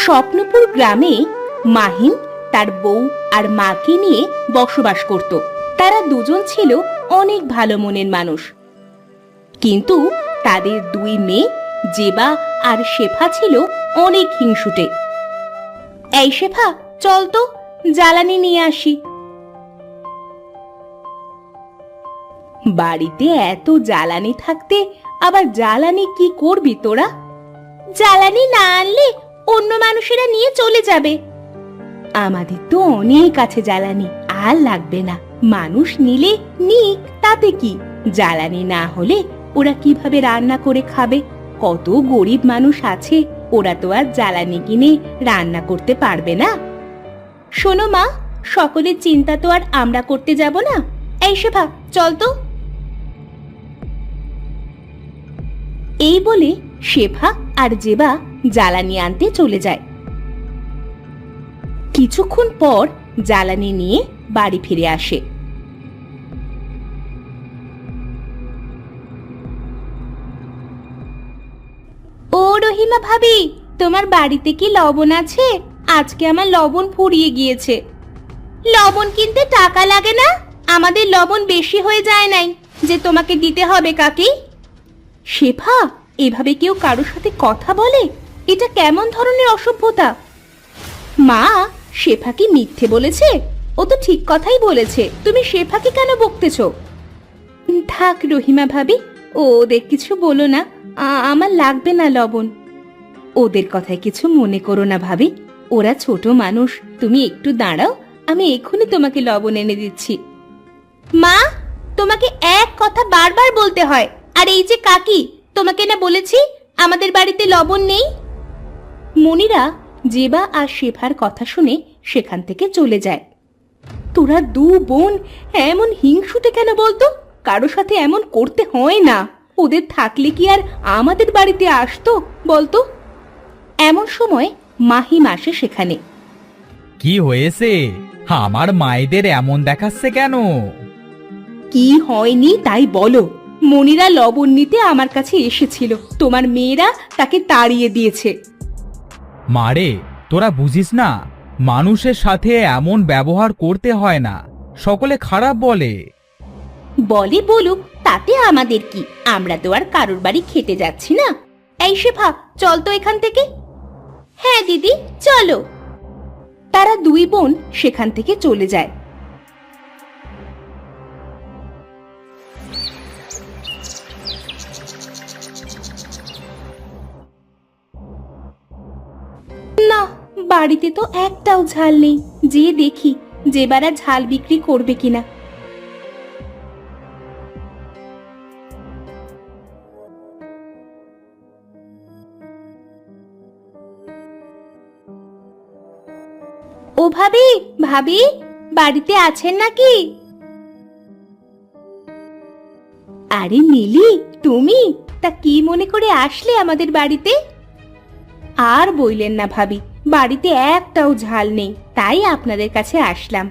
স্বপ্নপুর গ্রামে মাহিন তার বউ আর মাকে নিয়ে বসবাস করত। তারা দুজন ছিল অনেক ভালো মনের মানুষ, কিন্তু তাদের দুই মেয়ে জেবা আর শেফা ছিল অনেক হিংসুটে। এই শেফা, চল তো জ্বালানি নিয়ে আসি। বাড়িতে এত জ্বালানি থাকতে আবার জ্বালানি কি করবি তোরা? জ্বালানি না আনলে অন্য মানুষেরা নিয়ে চলে যাবে। আমাদের তো অনেক আছে জ্বালানি, আর লাগবে না। মানুষ নিলে নিক, তাতে কি? জ্বালানি না হলে ওরা কিভাবে রান্না করে খাবে? কত গরিব মানুষ আছে, ওরা তো আর জ্বালানি কিনে রান্না করতে পারবে না। শোনো মা, সকলের চিন্তা তো আর আমরা করতে যাব না। এই শেফা, চল তো। এই বলে শেফা আর জেবা জ্বালানি আনতে চলে যায়। কিছুক্ষণ পর জ্বালানি নিয়ে বাড়ি ফিরে আসে। ও রহিমা ভাবি, তোমার বাড়িতে কি লবণ আছে? আজকে আমার লবণ ফুরিয়ে গিয়েছে। লবণ কিনতে টাকা লাগে না? আমাদের লবণ বেশি হয়ে যায় নাই যে তোমাকে দিতে হবে কাকি। শেফা, এভাবে কেউ কারোর সাথে কথা বলে? এটা কেমন ধরনের অসভ্যতা? মা, শেফা কি মিথ্যে বলেছে? ও তো ঠিক কথাই বলেছে, তুমি শেফাকে কেন বকতেছো? থাক রহিমা ভাবি, ওদের কিছু বলো না, আমার লাগবে না লবণ। ওদের কথায় কিছু মনে করো না ভাবি, ওরা ছোট মানুষ। তুমি একটু দাঁড়াও, আমি এক্ষুনি তোমাকে লবণ এনে দিচ্ছি। মা, তোমাকে এক কথা বারবার বলতে হয়। আর এই যে কাকি, তোমাকে না বলেছি আমাদের বাড়িতে লবণ নেই? মনিরা জেবা আর শেফার কথা শুনে সেখান থেকে চলে যায়। তোরা দু বোন এমন হিংসুটে কেন বলতো? কারো সাথে এমন করতে হয় না। ওদের থাকলে কি আর আমাদের বাড়িতে আসতো বলতো? এমন সময় মাহিম আসে সেখানে। কি হয়েছে? আমার মায়েদের এমন দেখাচ্ছে কেন? কি হয়নি তাই বলো। মনিরা লবণ নিতে আমার কাছে এসেছিল, তোমার মেয়েরা তাকে তাড়িয়ে দিয়েছে। মারে, তোরা বুঝিস না, মানুষের সাথে এমন ব্যবহার করতে হয় না। সকলে খারাপ বলে। বলে বলুক, তাতে আমাদের কি? আমরা তো আর কারোর বাড়ি খেতে যাচ্ছি না। এই শেফা, চল তো এখান থেকে। হ্যাঁ দিদি, চলো। তারা দুই বোন সেখান থেকে চলে যায়। না, বাড়িতে তো একটাও ঝাল নেই। যে দেখি যেবারা ঝাল বিক্রি করবে কিনা। ও ভাবি, ভাবি বাড়িতে আছেন নাকি? আরে নীলি, তুমি? তা কি মনে করে আসলে আমাদের বাড়িতে? আর বইলেন না ভাবি, বাড়িতে একটাও ঝাল নেই, তাই আপনাদের কাছে আসলাম।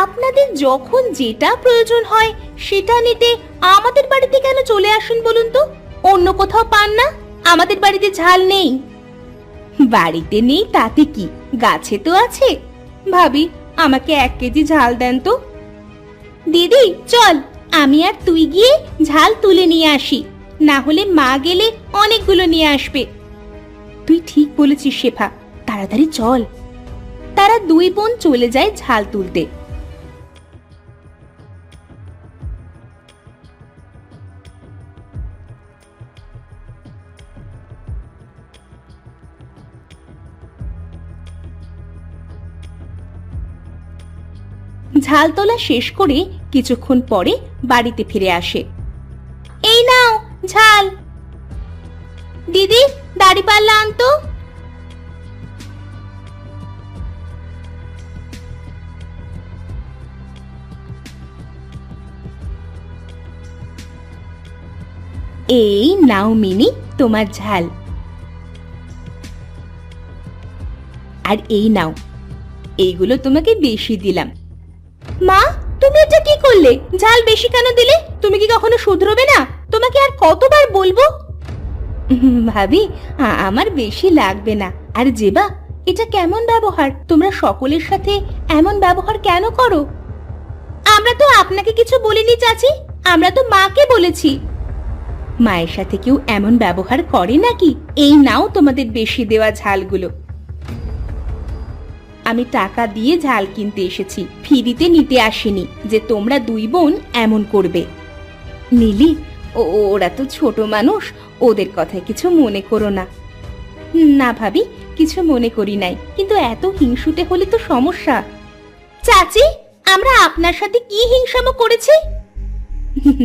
আপনাদের যখন যেটা প্রয়োজন হয় সেটা নিতে আমাদের বাড়িতে কেন চলে আসুন বলুন তো? অন্য কোথাও পান না? আমাদের বাড়িতে ঝাল নেই। বাড়িতে নেই তাতে কি, গাছে তো আছে। ভাবি, আমাকে 1 কেজি ঝাল দেন তো। দিদি চল, আমি আর তুই গিয়ে ঝাল তুলে নিয়ে আসি, না হলে মা গেলে অনেকগুলো নিয়ে আসবে। তুই ঠিক বলেছিস শেফা, তাড়াতাড়ি চল। তারা দুই বোন চলে যায় ঝাল তুলতে। ঝাল তোলা শেষ করে কিছুক্ষণ পরে বাড়িতে ফিরে আসে। এই নাও ঝাল। দিদি, দাড়িপাল্লা আনতো। এই নাও মিনি তোমার ঝাল। আর এই নাও, এইগুলো তোমাকে বেশি দিলাম। মা, তুমি এটা কি করলে? ঝাল বেশি কেন দিলে? তুমি কি কখনো শুধরোবে না? তোমাকে আর কতবার বলবো? ভাবি, আমার বেশি লাগবে না, আর জেবা, এটা কেমন ব্যবহার? তোমরা সকলের সাথে এমন ব্যবহার কেন করো? আমরা তো আপনাকে কিছু বলিনি চাচি, আমরা তো মাকে বলেছি। মায়ের সাথে কেউ এমন ব্যবহার করে নাকি? এই নাও তোমাদের বেশি দেওয়া ঝালগুলো। আমি টাকা দিয়ে ঝাল কিনতে এসেছি, ফ্রিতে নিতে আসিনি যে তোমরা দুই বোন এমন করবে। নীলি, ওরা তো ছোট মানুষ, ওদের কথায় কিছু মনে করো না। না ভাবি, কিছু মনে করি নাই, কিন্তু এত হিংসুটে হলে তো সমস্যা। চাচি, আমরা আপনার সাথে কি হিংসামো করেছি?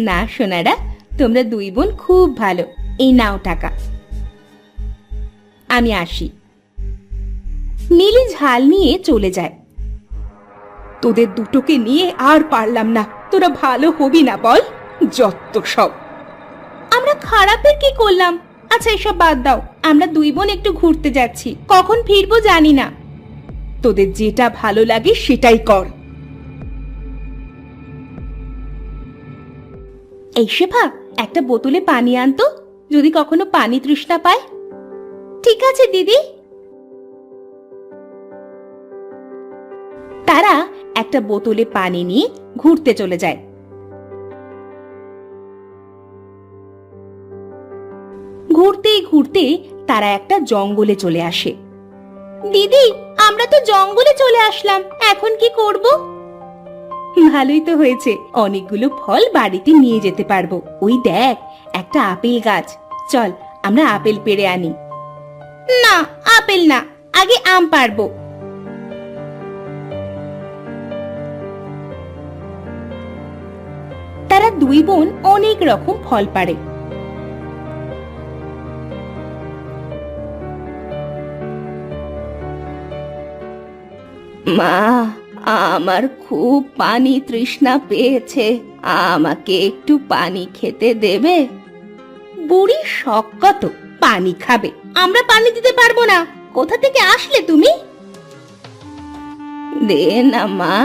না সোনারা, তোমরা দুই বোন খুব ভালো। এই নাও টাকা, আমি আসি। নীলি ঝাল নিয়ে চলে যায়। তোদের দুটোকে নিয়ে আর পারলাম না, তোরা ভালো হবি না বল? যত সব। আমরা খারাপের কি করলাম? আচ্ছা এসব বাদ দাও, আমরা দুই বোন একটু ঘুরতে যাচ্ছি, কখন ফিরবো জানি না। তোদের যেটা ভালো লাগে সেটাই কর। এই শেফা, একটা বোতলে পানি আনতো, যদি কখনো পানি তৃষ্ণা পায়। ঠিক আছে দিদি। তারা একটা বোতলে পানি নিয়ে ঘুরতে চলে যায়। ঘুরতে ঘুরতে তারা একটা জঙ্গলে চলে আসে। দিদি, আমরা তো জঙ্গলে চলে আসলাম, এখন কি করব? ভালোই তো হয়েছে, অনেকগুলো ফল বাড়িতে নিয়ে যেতে পারবো। ওই দেখ, একটা আপেল গাছ, চল আমরা আপেল পেড়ে আনি। না, আপেল না, আগে আম পারবো। তারা দুই বোন অনেক রকম ফল পাড়ে। মা, আমার খুব পানি তৃষ্ণা পেয়েছে, আমাকে একটু পানি খেতে দেবে? বুড়ি শখ কত, পানি খাবে? আমরা পানি দিতে পারবো না। কোথা থেকে আসলে তুমি? দে না মা,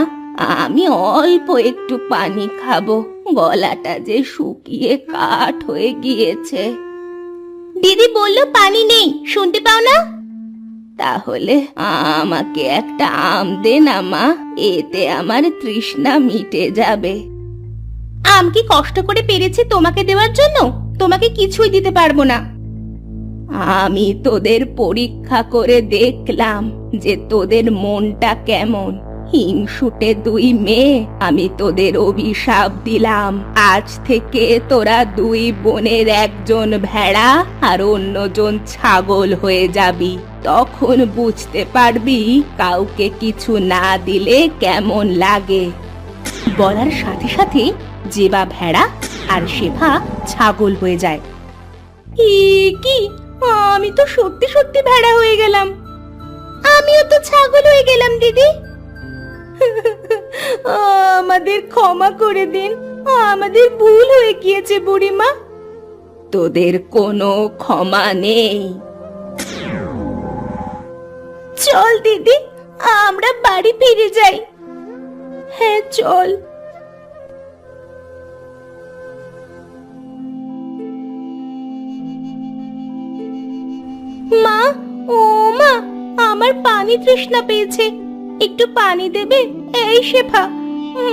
আমি অল্প একটু পানি খাবো, গলাটা যে শুকিয়ে কাঠ হয়ে গিয়েছে। দিদি বললো পানি নেই, শুনতে পাও না? তাহলে আমাকে একটা আম দে না মা, এতে আমার তৃষ্ণা মিটে যাবে। আম কি কষ্ট করে পেরেছি তোমাকে দেওয়ার জন্য? তোমাকে কিছুই দিতে পারবো না। আমি তোদের পরীক্ষা করে দেখলাম যে তোদের মনটা কেমন। হিংসুটে দুই মেয়ে, আমি তোদের অভিশাপ দিলাম, আজ থেকে তোরা দুই বোনের একজন ভেড়া আর অন্যজন ছাগল হয়ে যাবি। তখন বুঝতে পারবি কাউকে কিছু না দিলে কেমন লাগে। বলার সাথে সাথে জেবা ভেড়া আর শেফা ছাগল হয়ে যায়। কি, আমি তো সত্যি সত্যি ভেড়া হয়ে গেলাম। আমিও তো ছাগল হয়ে গেলাম দিদি। আমাদের ক্ষমা করে দিন, আমাদের ভুল হয়ে গিয়েছে বুড়িমা। তোদের কোনো ক্ষমা নেই। চল দিদি, আমরা বাড়ি ফিরে যাই। হ্যাঁ চল। মা, ও মা, আমার পানি তৃষ্ণা পেয়েছে, একটু পানি দেবে? এই শেফা,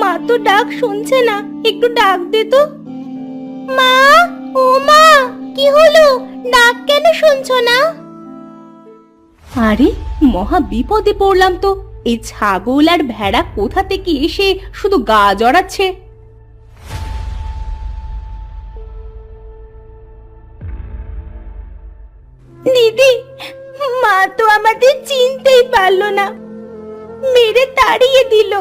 মা তো ডাক শুনছে না, একটু ডাক দে তো। মা, ও মা, কি হলো? ডাক কেন শুনছো না? আরে, মহা বিপদে পড়লাম তো। এই ছাগল আর ভেড়া কোথা থেকে এসে শুধু গা জড়াচ্ছে। দিদি, মা তো আমাদের চিনতেই পারলো না, মেরে তাড়িয়ে দিল।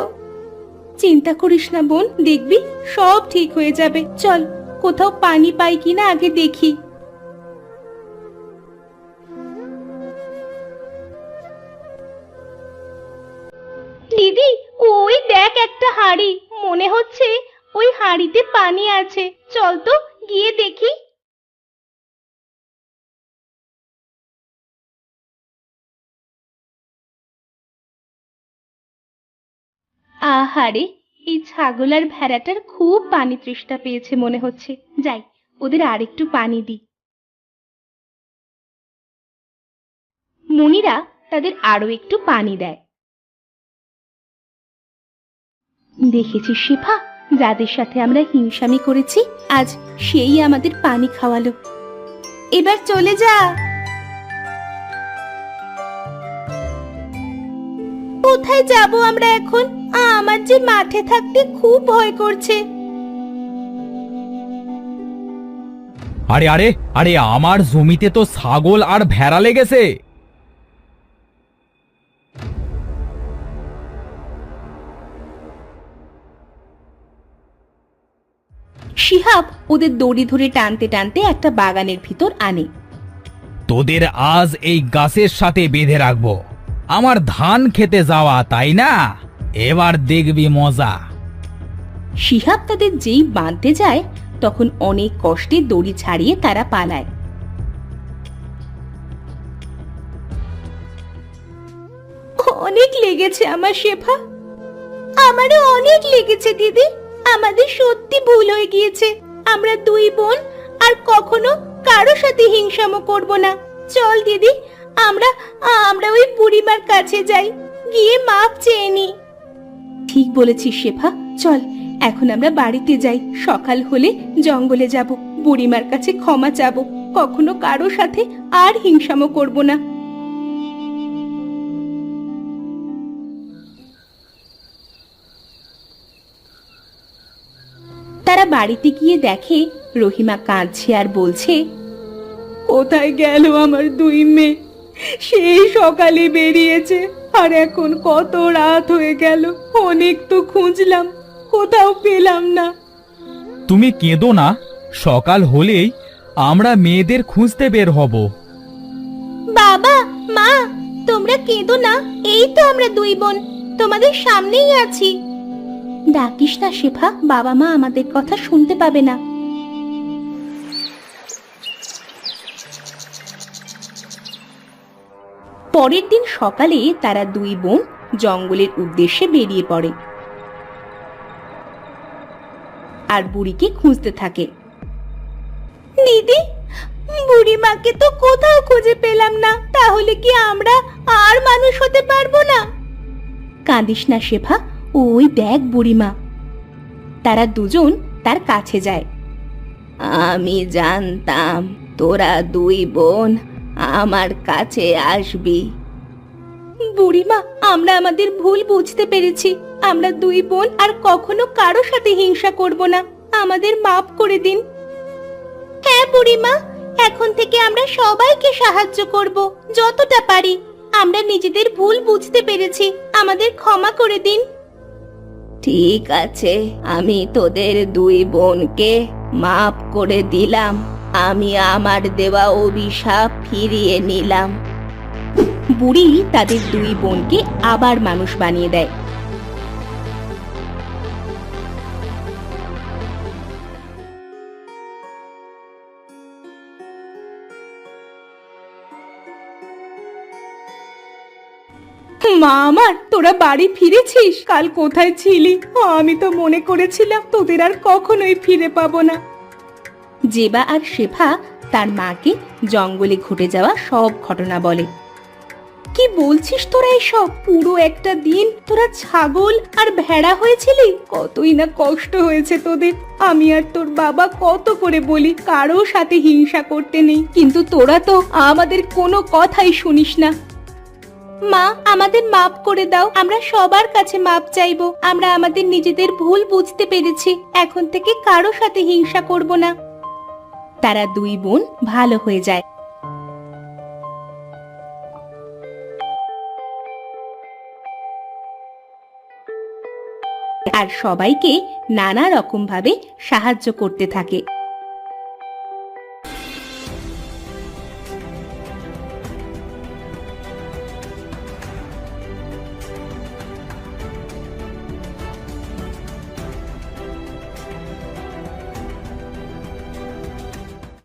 চিন্তা করিস না বোন, দেখবি সব ঠিক হয়ে যাবে। চল, কোথাও পানি পাই কিনা আগে দেখি। দিদি, ওই দেখ একটা হাঁড়ি, মনে হচ্ছে ওই হাঁড়িতে পানি আছে, চল তো গিয়ে দেখি। আহারে, এই ছাগল আর ভেড়াটার খুব পানি তৃষ্ণা পেয়েছে মনে হচ্ছে। যাই, ওদের আরেকটু পানি দিই। মুনিরা তাদের আরো একটু পানি দেয়। দেখেছিস শেফা, যাদের সাথে আমরা হিংসামি করেছি আজ সেই আমাদের পানি খাওয়ালো। এবার চলে যা। কোথায় যাব আমরা এখন? আমার যে মাঠে থাকতে খুব ভয় করছে। আরে আরে আরে, আমার জমিতে তো ছাগল আর ভেড়া লেগেছে। শিহাব ওদের দড়ি ধরে টানতে টানতে একটা বাগানের ভিতর আনে। তোদের আজ এই গাছের সাথে বেঁধে রাখবো। আমার ধান খেতে যাওয়া, তাই না? এবার দেখবি মজা। শিহাব তাদের যেই বাঁধতে যায় তখন অনেক কষ্টে দড়ি ছাড়িয়ে তারা পালায়। অনেক লেগেছে আমার শেফা। আমারও অনেক লেগেছে দিদি। আমাদের সত্যি ভুল হয়ে গিয়েছে। আমরা দুই বোন আর কখনো কারো সাথে হিংসামো করব না। চল দিদি, আমরা আমরা ওই বুড়িমার কাছে যাই, গিয়ে মাপ চেয়ে নি। ঠিক বলেছিস শেফা, চল এখন আমরা বাড়িতে যাই। সকাল হলে জঙ্গলে যাব, বুড়িমার কাছে ক্ষমা চাবো। কখনো কারো সাথে আর হিংসামো করব না। তারা বাড়িতে গিয়ে দেখে রহিমা কাঁদছে আর বলছে, কোথায় গেল আমার দুই মেয়ে? সেই সকালে বেরিয়েছে আর এখন কত রাত হয়ে গেল। অনেক তো খুঁজলাম, কোথাও পেলাম না। তুমি কেঁদো না, সকাল হলেই আমরা মেয়েদের খুঁজতে বের হব। বাবা মা, তোমরা কেঁদো না, এই তো আমরা দুই বোন তোমাদের সামনেই আছি। ডাকিস না শেফা, বাবা মা আমাদের কথা শুনতে পাবে না। পরের দিন সকালে তারা দুই বোন জঙ্গলের উদ্দেশ্যে বেরিয়ে পড়ে আর বুড়িকে খুঁজতে থাকে। দিদি, বুড়ি মাকে তো কোথাও খুঁজে পেলাম না। তাহলে কি আমরা আর মানুষ হতে পারবো না? কাঁদিস না শেফা, ওই দেখ বুড়িমা। তারা দুজন তার কাছে যায়। আমি জানতাম তোরা দুই বোন আমার কাছে আসবি। বুড়িমা, আমরা আমাদের ভুল বুঝতে পেরেছি। আমরা দুই বোন আর কখনো কারো সাথে হিংসা করব না। আমাদের মাফ করে দিন। হ্যাঁ বুড়িমা, এখন থেকে আমরা সবাইকে সাহায্য করব যতটা পারি। আমরা নিজেদের ভুল বুঝতে পেরেছি, আমাদের ক্ষমা করে দিন। ঠিক আছে, আমি তোদের দুই বোনকে মাফ করে দিলাম। আমি আমার দেওয়া অভিশাপ ফিরিয়ে নিলাম। বুড়ি তাদের দুই বোনকে আবার মানুষ বানিয়ে দেয়। মা আমার, তোরা বাড়ি ফিরেছিস? কাল কোথায় ছিলি? আমি তো মনে করেছিলাম তোদের আর কখনোই ফিরে পাবো না। জেবা আর শেফা তার মাকে জঙ্গলে ঘটে যাওয়া সব ঘটনা বলে। কি বলছিস তোরা এসব? পুরো একটা দিন তোরা ছাগল আর ভেড়া হয়েছিলি। কতই না কষ্ট হয়েছে তোদের। আমি আর তোর বাবা কত করে বলি কারো সাথে হিংসা করতে নেই, কিন্তু তোরা তো আমাদের কোনো কথাই শুনিস না। মা, আমাদের মাফ করে দাও। আমরা সবার কাছে মাপ চাইবো। আমরা আমাদের নিজেদের ভুল বুঝতে পেরেছি। এখন থেকে কারো সাথে হিংসা করব না। তারা দুই বোন ভালো হয়ে যায়। আর সবাইকে নানা রকম ভাবে সাহায্য করতে থাকে।